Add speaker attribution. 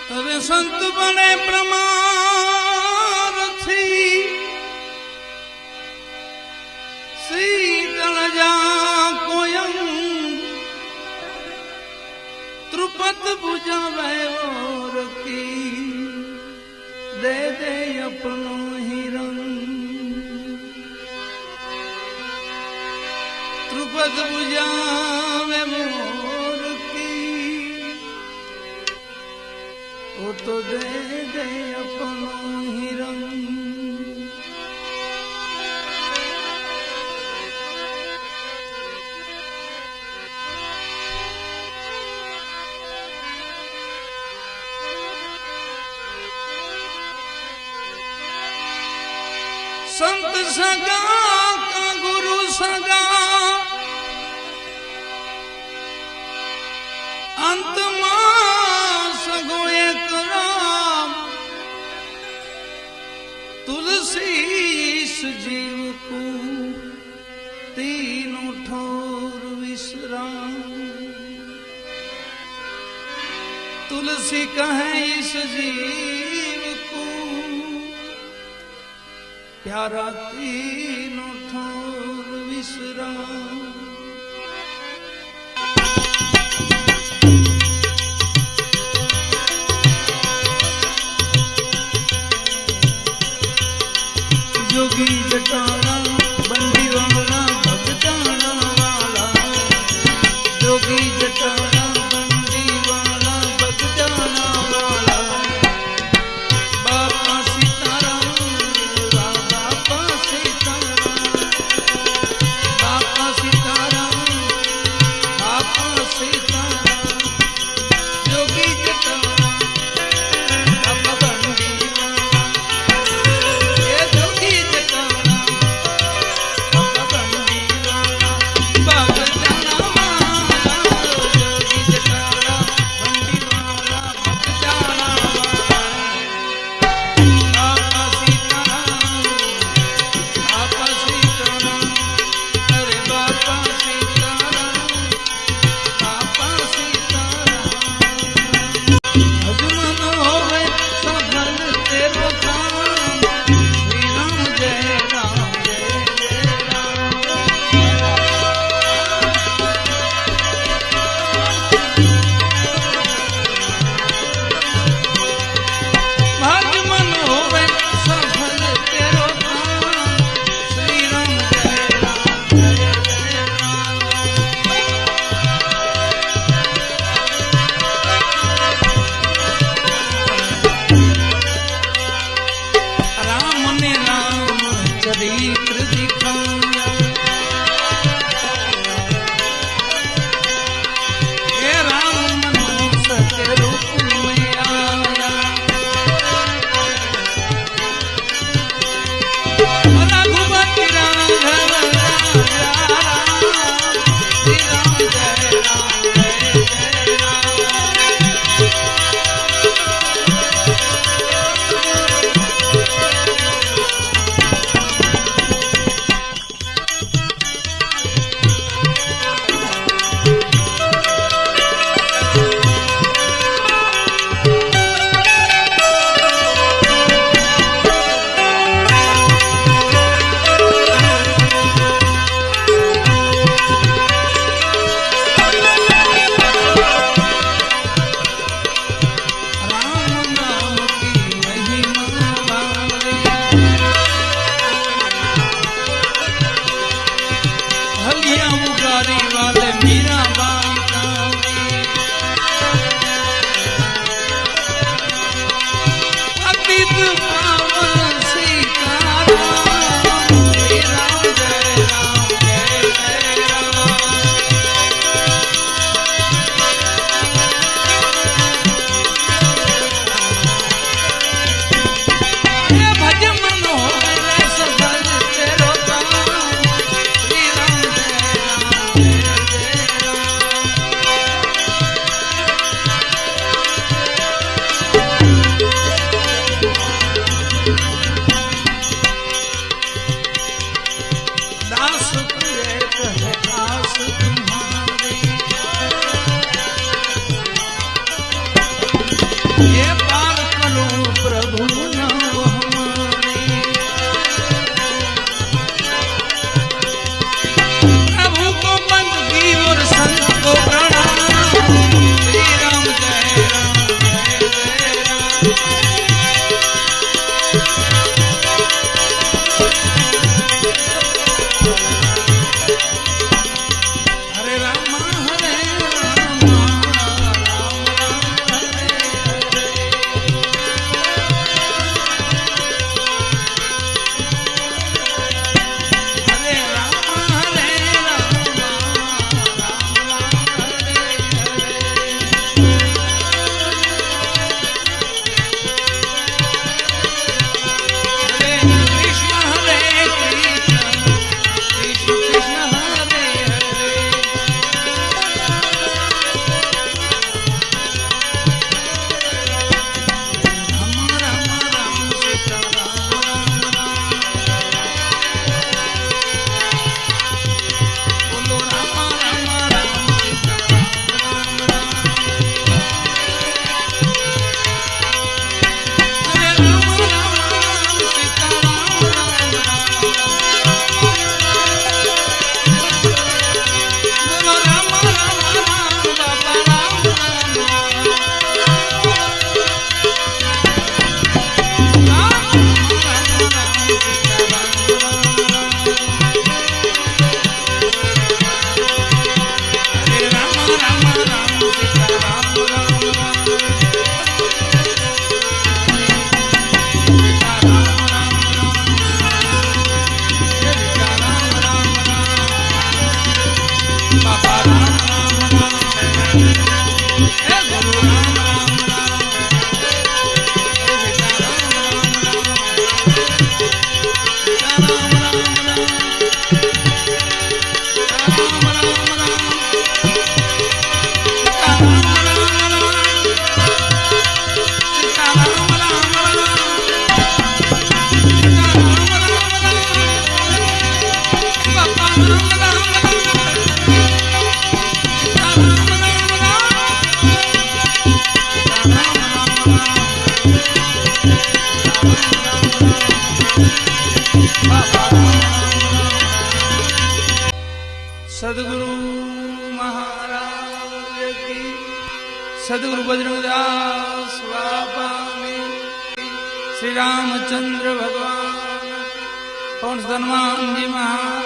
Speaker 1: હવે સંત બને પ્રમાણથી શીતળ જા કોયમ ત્રુપત બુજાવે ઓર કી દે દે અપનો હિરન ત્રુપત બુજાવે મોર वो तो दे दे अपनो हिरन संत सगा का गुरु सगा अंत सगो एक राम तुलसी जीव को तीनों ठोर विश्राम तुलसी कहे इस जीव को प्यारा तीनों ठोर विश्राम जोगी जटाना बंदी वाला भगताना वाला जोगी जटाना बंदी वाला भगताना वाला बापा सीताराम बापा सीताराम बापा सीताराम ये पार करो प्रभु नाम हमारे। प्रभु को बंदगी और संत को प्रणाम। श्री राम जय राम जय जय राम। हरे राम हरे राम राम राम हरे हरे। हरे राम हरे राम राम राम हरे हरे। हरे कृष्ण कृष्ण कृष्ण हरे हरे। राम राम राम सीता राम राम राम। बोलो राम राम राम सीता राम राम राम। हरे राम राम राम सीता राम राम राम। बोलो राम राम राम बाबा राम राम राम। राम राम राम सीता राम राम राम। हरे राम राम राम सीता राम राम राम। सीता राम राम राम। सीता राम राम राम। बाबा राम राम राम। हे गुरु राम राम राम। हे सीता राम राम राम। सीता राम राम राम। राम राम राम। सीता राम राम राम। सीता राम राम राम। सीता राम राम राम। बाबा राम राम राम। सीता राम राम राम। सीता राम राम राम। राम राम राम। बाबा राम राम राम। सद्गुरु महाराज की। सद्गुरु बजरंगदास बाबा में। श्री रामचंद्र भगवान। कौन हनुमान जी महाराज।